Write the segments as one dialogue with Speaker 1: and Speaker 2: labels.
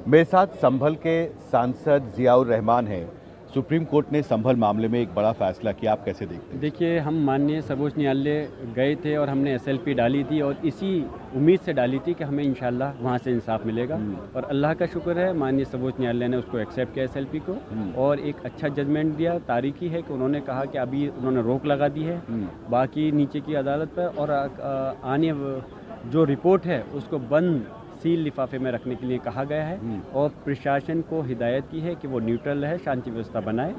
Speaker 1: मेरे साथ संभल के सांसद जियाउर रहमान हैं। सुप्रीम कोर्ट ने संभल मामले में एक बड़ा फैसला किया, आप कैसे देखते हैं?
Speaker 2: देखिए, हम माननीय सर्वोच्च न्यायालय गए थे और हमने एसएलपी डाली थी और इसी उम्मीद से डाली थी कि हमें इंशाल्लाह वहाँ से इंसाफ मिलेगा। और अल्लाह का शुक्र है, माननीय सर्वोच्च न्यायालय ने उसको एक्सेप्ट किया एसएलपी को और एक अच्छा जजमेंट दिया। तारीखी है कि उन्होंने कहा कि अभी उन्होंने रोक लगा दी है बाकी नीचे की अदालत पर, और आने जो रिपोर्ट है उसको बंद सील लिफाफे में रखने के लिए कहा गया है और प्रशासन को हिदायत की है कि वो न्यूट्रल है, शांति व्यवस्था बनाए।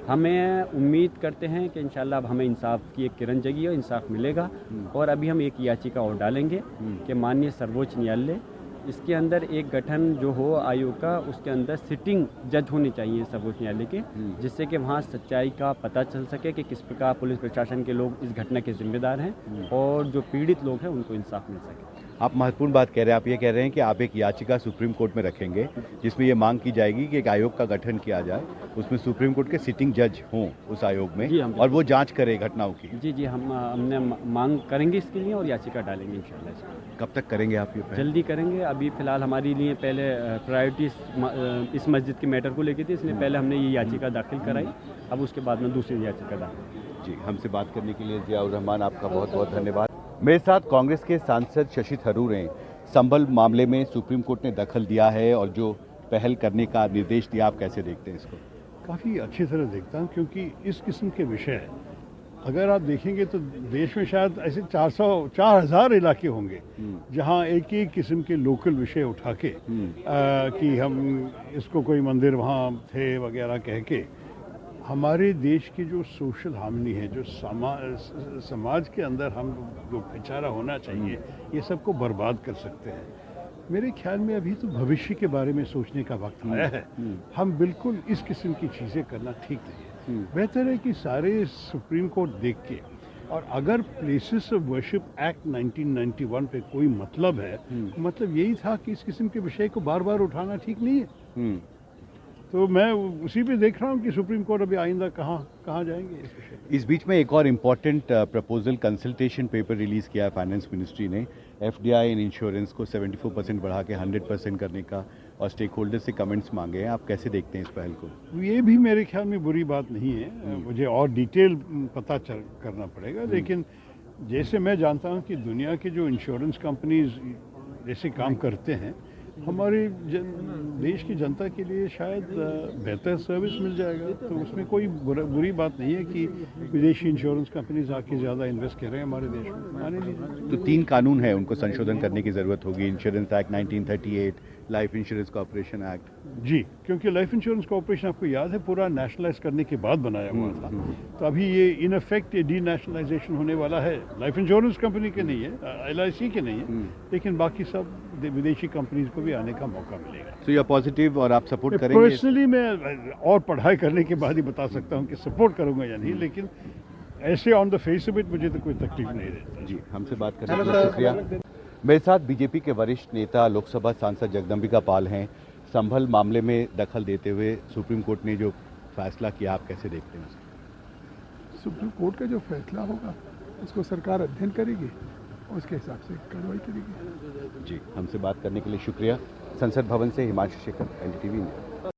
Speaker 2: हमें उम्मीद करते हैं कि इंशाल्लाह अब हमें इंसाफ की एक किरण जगी और इंसाफ मिलेगा। और अभी हम एक याचिका और डालेंगे कि माननीय सर्वोच्च न्यायालय इसके अंदर एक गठन जो हो आयोग का, उसके अंदर सिटिंग जज होने चाहिए सर्वोच्च न्यायालय के, जिससे कि वहाँ सच्चाई का पता चल सके कि किस प्रकार पुलिस प्रशासन के लोग इस घटना के जिम्मेदार हैं और जो पीड़ित लोग हैं उनको इंसाफ मिल सके।
Speaker 1: आप महत्वपूर्ण बात कह रहे हैं। आप ये कह रहे हैं कि आप एक याचिका सुप्रीम कोर्ट में रखेंगे जिसमें ये मांग की जाएगी कि एक आयोग का गठन किया जाए, उसमें सुप्रीम कोर्ट के सिटिंग जज हों उस आयोग में और वो जांच करे घटनाओं की।
Speaker 2: जी, हमने मांग करेंगे इसके लिए और याचिका डालेंगे इंशाल्लाह।
Speaker 1: कब तक करेंगे आप ये?
Speaker 2: जल्दी करेंगे। अभी फिलहाल हमारे लिए पहले प्रायोरिटी इस मस्जिद के मैटर को लेकर थी, इसलिए पहले हमने ये याचिका दाखिल कराई, अब उसके बाद में दूसरी याचिका दाखिल।
Speaker 1: जी, हमसे बात करने के लिए जियाउर रहमान आपका बहुत बहुत धन्यवाद। मेरे साथ कांग्रेस के सांसद शशि थरूर हैं। संभल मामले में सुप्रीम कोर्ट ने दखल दिया है और जो पहल करने का निर्देश दिया, आप कैसे देखते हैं इसको?
Speaker 3: काफ़ी अच्छी तरह देखता हूँ, क्योंकि इस किस्म के विषय अगर आप देखेंगे तो देश में शायद ऐसे 4,000 इलाके होंगे जहाँ एक ही किस्म के लोकल विषय उठा के कि हम इसको कोई मंदिर वहाँ थे वगैरह कह के हमारे देश की जो सोशल हार्मनी है, जो समाज के अंदर हम जो भाईचारा होना चाहिए, ये सबको बर्बाद कर सकते हैं। मेरे ख्याल में अभी तो भविष्य के बारे में सोचने का वक्त आया है। हम बिल्कुल इस किस्म की चीज़ें करना ठीक नहीं है। बेहतर है कि सारे सुप्रीम कोर्ट देख के, और अगर प्लेसेस ऑफ वर्शिप एक्ट 1991 पे कोई मतलब है, मतलब यही था कि इस किस्म के विषय को बार बार उठाना ठीक नहीं है। तो मैं उसी पे देख रहा हूँ कि सुप्रीम कोर्ट अभी आइंदा कहाँ जाएंगे इस विषय।
Speaker 1: इस बीच में एक और important proposal consultation paper release किया है फाइनेंस मिनिस्ट्री ने। एफडीआई इन इंश्योरेंस को 74% बढ़ा के 100% करने का और स्टेक होल्डर से कमेंट्स मांगे हैं। आप कैसे देखते हैं इस पहल को?
Speaker 3: ये भी मेरे ख्याल में बुरी बात नहीं है। मुझे और डिटेल पता करना पड़ेगा, लेकिन जैसे मैं जानता हूँ कि दुनिया की जो इंश्योरेंस कंपनीज जैसे काम करते हैं, हमारे देश की जनता के लिए शायद बेहतर सर्विस मिल जाएगा। तो उसमें कोई बुरी बात नहीं है कि विदेशी इंश्योरेंस कंपनीज आके ज़्यादा इन्वेस्ट कर रहे हैं हमारे देश में, माने लीजिए।
Speaker 1: तो 3 कानून है, उनको संशोधन करने की ज़रूरत होगी। Insurance act 1938, life insurance corporation act.
Speaker 3: जी, क्योंकि लाइफ इंश्योरेंस कॉर्पोरेशन आपको याद है पूरा नेशनलाइज करने के बाद बनाया हुआ था। तो अभी ये इन इफेक्ट डी नेशनलाइजेशन होने वाला है। लाइफ इंश्योरेंस कंपनी के नहीं है, LIC के नहीं है, लेकिन बाकी सब विदेशी कंपनीज को भी आने का मौका मिलेगा।
Speaker 1: तो यह पॉजिटिव और आप सपोर्ट करेंगे?
Speaker 3: पर्सनली मैं और पढ़ाई करने के बाद ही बता सकता हूँ कि सपोर्ट करूँगा या नहीं, लेकिन ऐसे on the face of it मुझे तो कोई तकलीफ नहीं रहता।
Speaker 1: जी, हमसे बात करने के लिए शुक्रिया। मेरे साथ बीजेपी के वरिष्ठ नेता लोकसभा सांसद जगदम्बिका पाल हैं। संभल मामले में दखल देते हुए सुप्रीम कोर्ट ने जो फैसला किया, आप कैसे देखते हैं?
Speaker 4: सुप्रीम कोर्ट का जो फैसला होगा उसको सरकार अध्ययन करेगी और उसके हिसाब से कार्रवाई करेगी।
Speaker 1: जी, हमसे बात करने के लिए शुक्रिया। संसद भवन से हिमांशु शेखर, NDTV इंडिया।